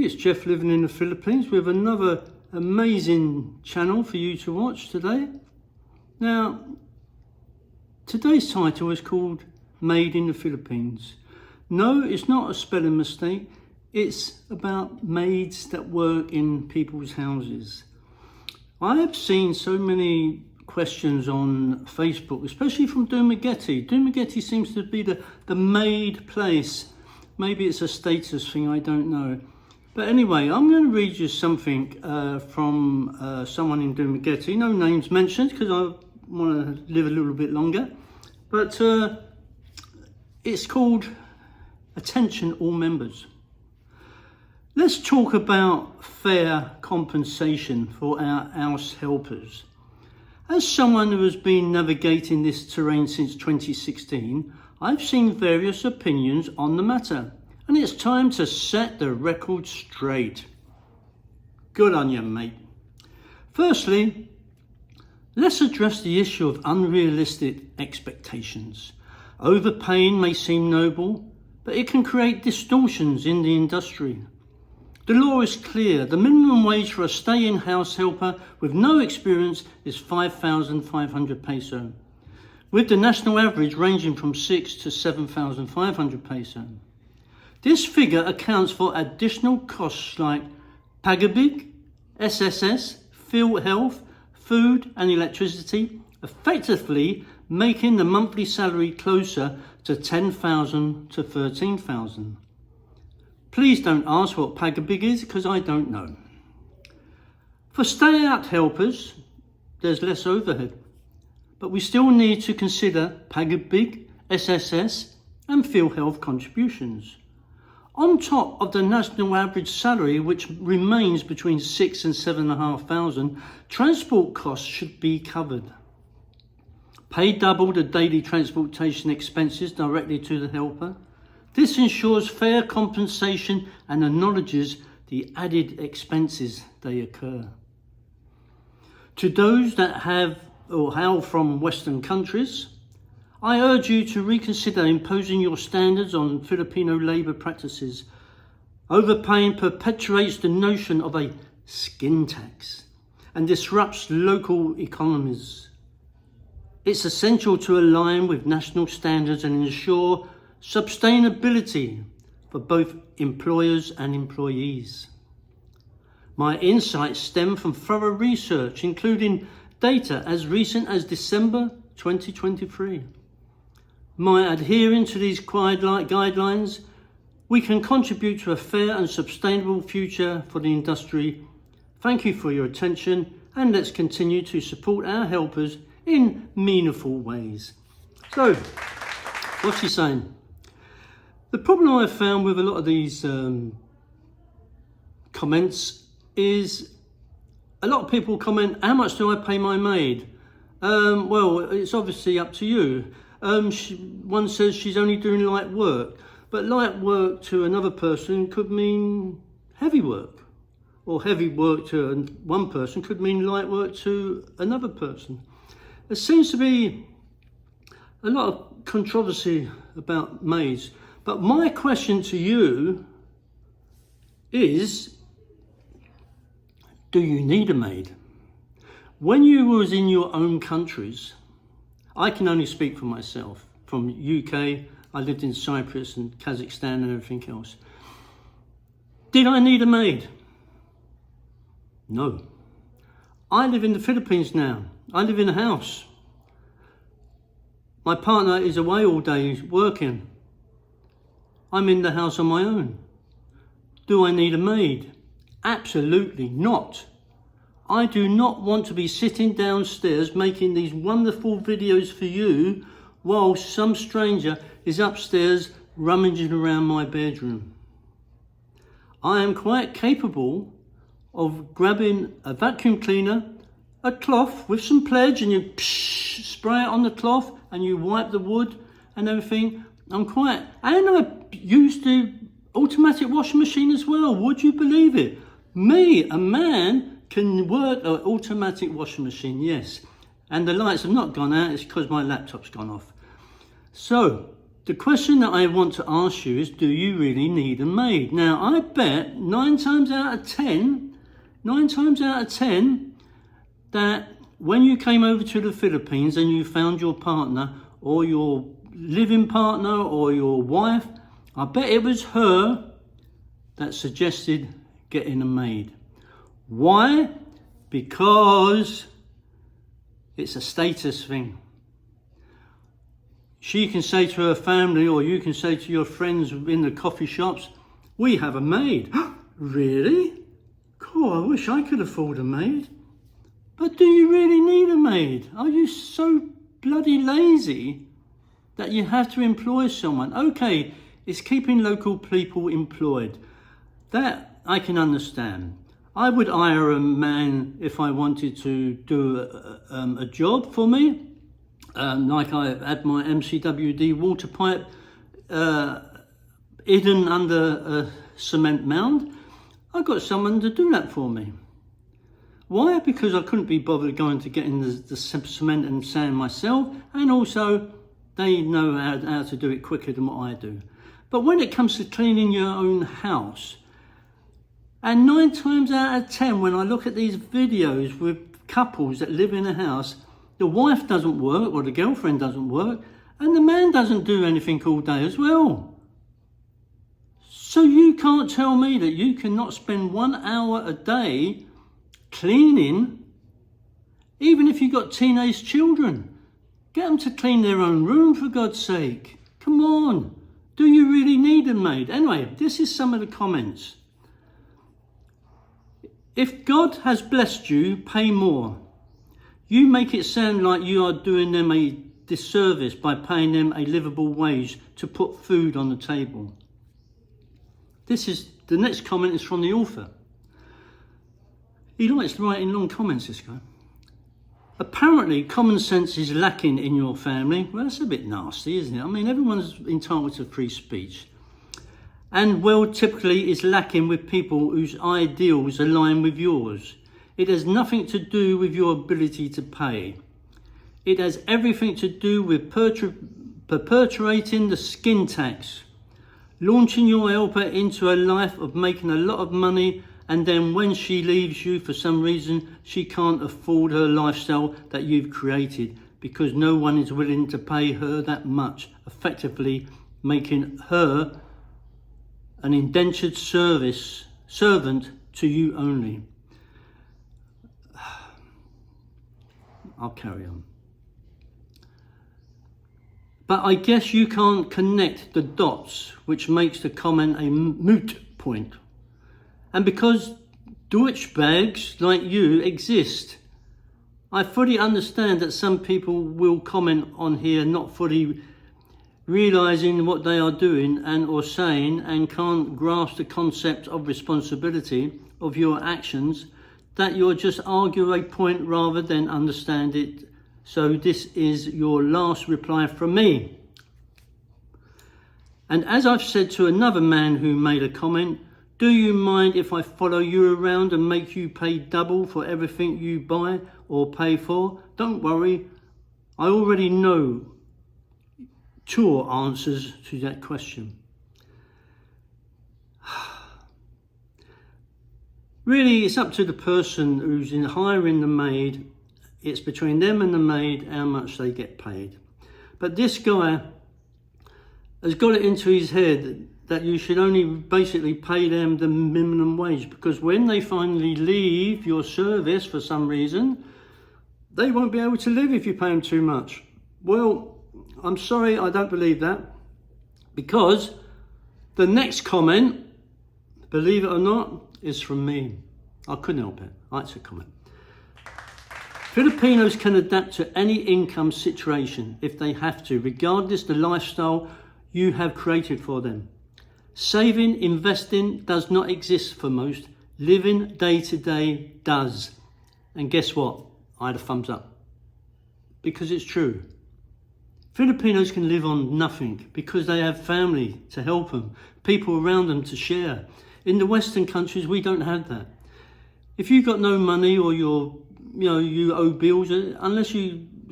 everybody, it's Jeff living in the Philippines with another amazing channel for you to watch today. Now, today's title is called Made in the Philippines. No, it's not a spelling mistake. It's about maids that work in people's houses. I have seen so many questions on Facebook, especially from Dumaguete. Dumaguete seems to be the maid place. Maybe it's a status thing, I don't know. But anyway, I'm going to read you something from someone in Dumaguete. No names mentioned because I want to live a little bit longer. But it's called Attention All Members. Let's talk about fair compensation for our house helpers. As someone who has been navigating this terrain since 2016, I've seen various opinions on the matter, and it's time to set the record straight. Good on you, mate. Firstly, let's address the issue of unrealistic expectations. Overpaying may seem noble, but it can create distortions in the industry. The law is clear. The minimum wage for a stay-in-house helper with no experience is 5,500 peso, with the national average ranging from 6 to 7,500 peso. This figure accounts for additional costs like pagabig, SSS, field health, food and electricity, effectively making the monthly salary closer to 10,000 to 13,000. Please don't ask what pagabig is because I don't know. For stay-out helpers, there's less overhead, but we still need to consider pagabig, SSS and field health contributions. On top of the national average salary, which remains between 6 and 7,500, transport costs should be covered. Pay double the daily transportation expenses directly to the helper. This ensures fair compensation and acknowledges the added expenses they occur. To those that have or hail from Western countries, I urge you to reconsider imposing your standards on Filipino labour practices. Overpaying perpetuates the notion of a skin tax and disrupts local economies. It's essential to align with national standards and ensure sustainability for both employers and employees. My insights stem from thorough research, including data as recent as December 2023. By adhering to these guidelines, we can contribute to a fair and sustainable future for the industry. Thank you for your attention, and let's continue to support our helpers in meaningful ways. So, what's he saying? The problem I've found with a lot of these comments is a lot of people comment, how much do I pay my maid? Well, it's obviously up to you. One says she's only doing light work, but light work to another person could mean heavy work, or heavy work to one person could mean light work to another person. There seems to be a lot of controversy about maids. But my question to you is, do you need a maid? When you was in your own countries, I can only speak for myself. From UK, I lived in Cyprus and Kazakhstan and everything else. Did I need a maid? No. I live in the Philippines now. I live in a house. My partner is away all day working. I'm in the house on my own. Do I need a maid? Absolutely not. I do not want to be sitting downstairs making these wonderful videos for you while some stranger is upstairs rummaging around my bedroom. I am quite capable of grabbing a vacuum cleaner, a cloth with some pledge, and you spray it on the cloth and you wipe the wood and everything. And I used the automatic washing machine as well. Would you believe it? Me, a man, can work an automatic washing machine, yes. And the lights have not gone out, it's because my laptop's gone off. So, the question that I want to ask you is, do you really need a maid? Now, I bet 9 times out of 10, that when you came over to the Philippines and you found your partner or your living partner or your wife, I bet it was her that suggested getting a maid. Why? Because it's a status thing. She can say to her family, or you can say to your friends in the coffee shops, we have a maid. Really? Cool, I wish I could afford a maid. But do you really need a maid? Are you so bloody lazy that you have to employ someone? Okay, it's keeping local people employed. That I can understand. I would hire a man if I wanted to do a job for me. Like I had my MCWD water pipe hidden under a cement mound. I got someone to do that for me. Why? Because I couldn't be bothered going to getting the cement and sand myself, and also they know how to do it quicker than what I do. But when it comes to cleaning your own house, and 9 times out of 10 when I look at these videos with couples that live in a house, the wife doesn't work or the girlfriend doesn't work, and the man doesn't do anything all day as well. So you can't tell me that you cannot spend 1 hour a day cleaning, even if you've got teenage children. Get them to clean their own room, for God's sake. Come on. Do you really need a maid? Anyway, this is some of the comments. If God has blessed you, pay more. You make it sound like you are doing them a disservice by paying them a livable wage to put food on the table. The next comment is from the author. He likes writing long comments, this guy. Apparently, common sense is lacking in your family. Well, that's a bit nasty, isn't it? I mean, everyone's entitled to free speech. And, well, typically is lacking with people whose ideals align with yours. It has nothing to do with your ability to pay. It has everything to do with perpetuating the skin tax, launching your helper into a life of making a lot of money, and then when she leaves you for some reason, she can't afford her lifestyle that you've created because no one is willing to pay her that much, effectively making her an indentured servant to you only. I'll carry on. But I guess you can't connect the dots, which makes the comment a moot point. And because douchebags like you exist, I fully understand that some people will comment on here not fully realising what they are doing and or saying and can't grasp the concept of responsibility of your actions, that you'll just argue a point rather than understand it. So this is your last reply from me. And as I've said to another man who made a comment, do you mind if I follow you around and make you pay double for everything you buy or pay for? Don't worry, I already know 2 answers to that question. Really, it's up to the person who's in hiring the maid. It's between them and the maid how much they get paid. But this guy has got it into his head that you should only basically pay them the minimum wage, because when they finally leave your service for some reason, they won't be able to live if you pay them too much. Well, I'm sorry, I don't believe that, because the next comment, believe it or not, is from me. I couldn't help it. That's a comment. Filipinos can adapt to any income situation if they have to, regardless the lifestyle you have created for them. Saving, investing does not exist for most. Living day to day does. And guess what? I had a thumbs up. Because it's true. Filipinos can live on nothing because they have family to help them, people around them to share. In the Western countries, we don't have that. If you've got no money or you owe bills, unless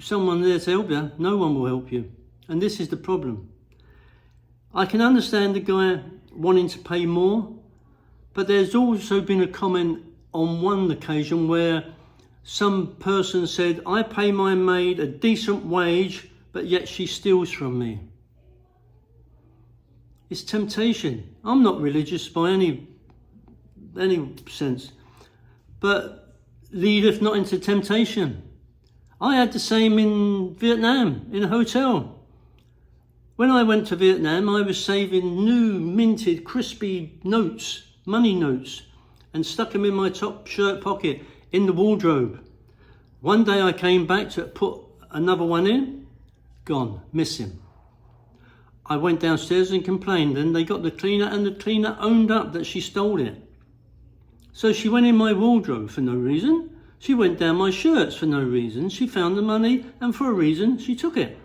someone there to help you, no one will help you. And this is the problem. I can understand the guy wanting to pay more, but there's also been a comment on one occasion where some person said, I pay my maid a decent wage, but yet she steals from me. It's temptation. I'm not religious by any sense, but leadeth not into temptation. I had the same in Vietnam, in a hotel. When I went to Vietnam, I was saving new, minted, crispy notes, money notes, and stuck them in my top shirt pocket in the wardrobe. One day I came back to put another one in, gone, missing. I went downstairs and complained, and they got the cleaner, and the cleaner owned up that she stole it. So she went in my wardrobe for no reason. She went down my shirts for no reason. She found the money, and for a reason, she took it.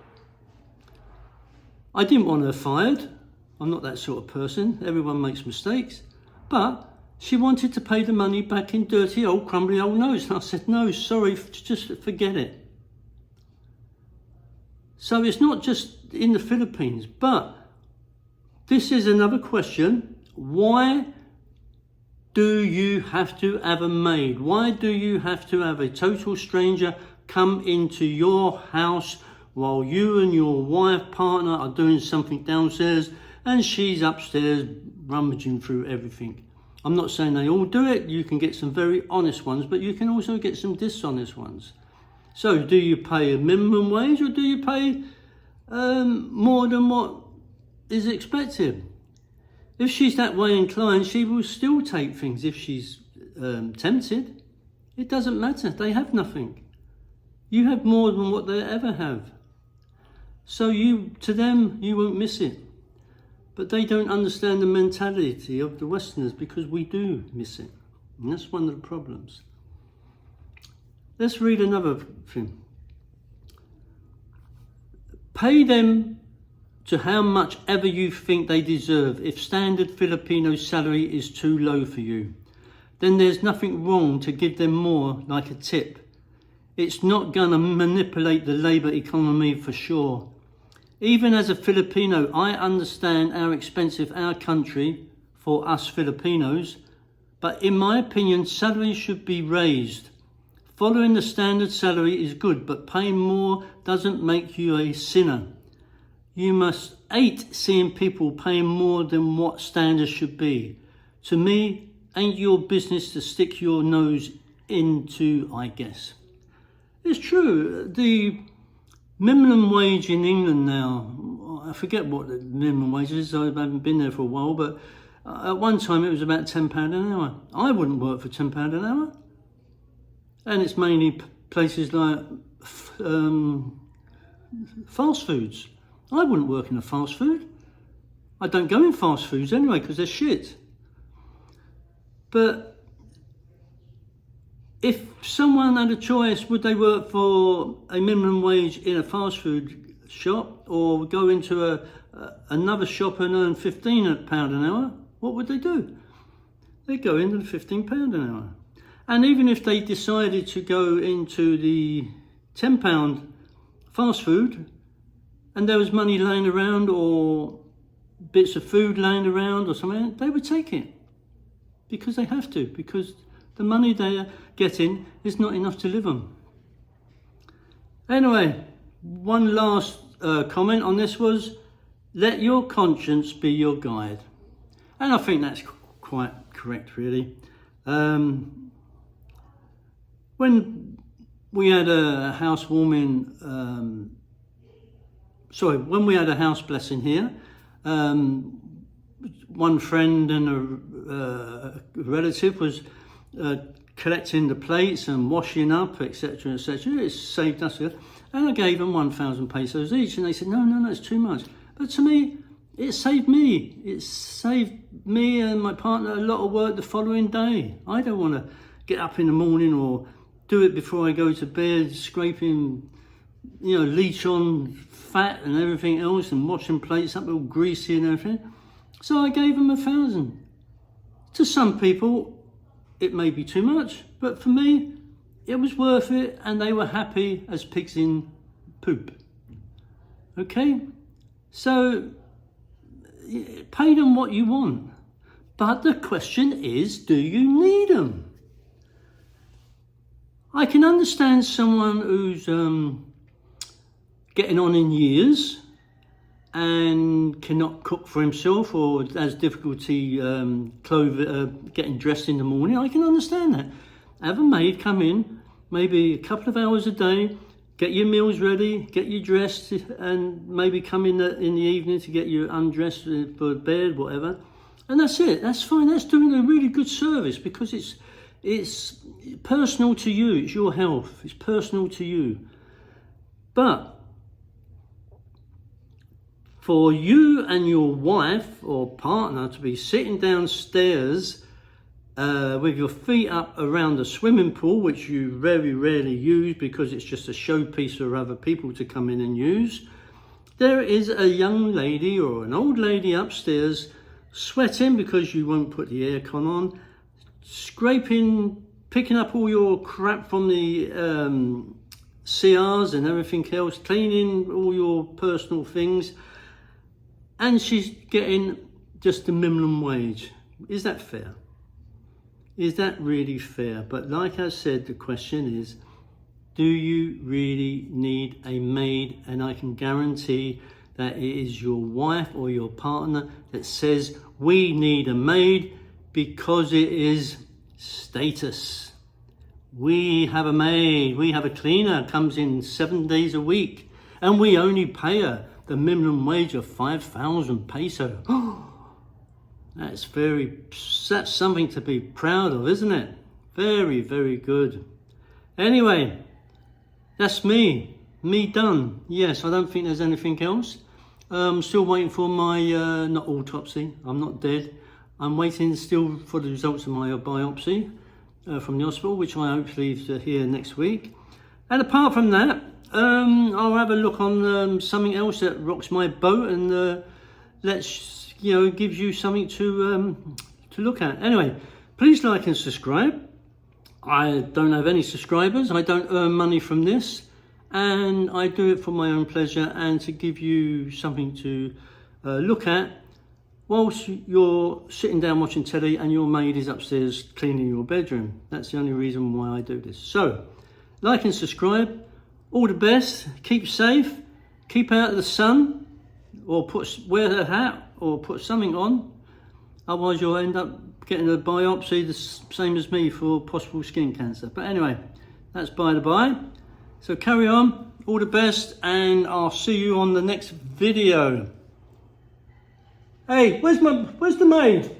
I didn't want her fired. I'm not that sort of person. Everyone makes mistakes. But she wanted to pay the money back in dirty old crumbly old notes. And I said, no, sorry, just forget it. So it's not just in the Philippines, but this is another question. Why do you have to have a maid? Why do you have to have a total stranger come into your house while you and your wife partner are doing something downstairs and she's upstairs rummaging through everything? I'm not saying they all do it. You can get some very honest ones, but you can also get some dishonest ones. So do you pay a minimum wage, or do you pay more than what is expected? If she's that way inclined, she will still take things if she's tempted. It doesn't matter. They have nothing. You have more than what they ever have. So to them, you won't miss it. But they don't understand the mentality of the Westerners, because we do miss it. And that's one of the problems. Let's read another thing. Pay them to how much ever you think they deserve. If standard Filipino salary is too low for you, then there's nothing wrong to give them more, like a tip. It's not gonna manipulate the labour economy for sure. Even as a Filipino, I understand how expensive our country for us Filipinos, but in my opinion, salaries should be raised. Following the standard salary is good, but paying more doesn't make you a sinner. You must hate seeing people paying more than what standards should be. To me, ain't your business to stick your nose into, I guess. It's true, the minimum wage in England now, I forget what the minimum wage is, I haven't been there for a while, but at one time it was about £10 an hour. I wouldn't work for £10 an hour. And it's mainly places like fast foods. I wouldn't work in a fast food. I don't go in fast foods anyway because they're shit. But if someone had a choice, would they work for a minimum wage in a fast food shop or go into another shop and earn £15 an hour? What would they do? They'd go into the £15 an hour. And even if they decided to go into the £10 fast food and there was money laying around or bits of food laying around or something, they would take it because they have to, because the money they are getting is not enough to live on. Anyway, one last comment on this was, let your conscience be your guide. And I think that's quite correct, really. When we had a housewarming, when we had a house blessing here, one friend and a relative was collecting the plates and washing up, etc., etc. It saved us, and I gave them 1,000 pesos each, and they said, no, it's too much. But to me, it saved me. It saved me and my partner a lot of work the following day. I don't want to get up in the morning or do it before I go to bed, scraping, leech on fat and everything else and washing plates up all greasy and everything. So I gave them 1,000. To some people, it may be too much, but for me, it was worth it and they were happy as pigs in poop. Okay? So pay them what you want. But the question is, do you need them? I can understand someone who's getting on in years and cannot cook for himself or has difficulty getting dressed in the morning. I can understand that. Have a maid come in, maybe a couple of hours a day, get your meals ready, get you dressed, and maybe come in the evening to get you undressed for bed, whatever. And that's it. That's fine. That's doing a really good service because it's personal to you. It's your health. It's personal to you. But for you and your wife or partner to be sitting downstairs with your feet up around the swimming pool, which you very rarely use because it's just a showpiece for other people to come in and use, there is a young lady or an old lady upstairs sweating because you won't put the aircon on, scraping, picking up all your crap from the CRs and everything else, cleaning all your personal things, and she's getting just the minimum wage. Is that fair? Is that really fair? But like I said, the question is, do you really need a maid? And I can guarantee that it is your wife or your partner that says, we need a maid because it is status. We have a maid, we have a cleaner, comes in 7 days a week, and we only pay her the minimum wage of 5,000 peso. That's something to be proud of, isn't it? Very, very good. Anyway, that's me done. Yes, I don't think there's anything else. Still waiting for my, not autopsy, I'm not dead. I'm waiting still for the results of my biopsy from the hospital, which I hopefully hear next week. And apart from that, I'll have a look on something else that rocks my boat and gives you something to look at. Anyway, please like and subscribe. I don't have any subscribers. I don't earn money from this. And I do it for my own pleasure and to give you something to look at whilst you're sitting down watching telly and your maid is upstairs cleaning your bedroom. That's the only reason why I do this. So, like and subscribe. All the best. Keep safe. Keep out of the sun, or wear a hat or put something on. Otherwise, you'll end up getting a biopsy the same as me for possible skin cancer. But anyway, that's by the by. So carry on, all the best, and I'll see you on the next video. Hey, where's the maid?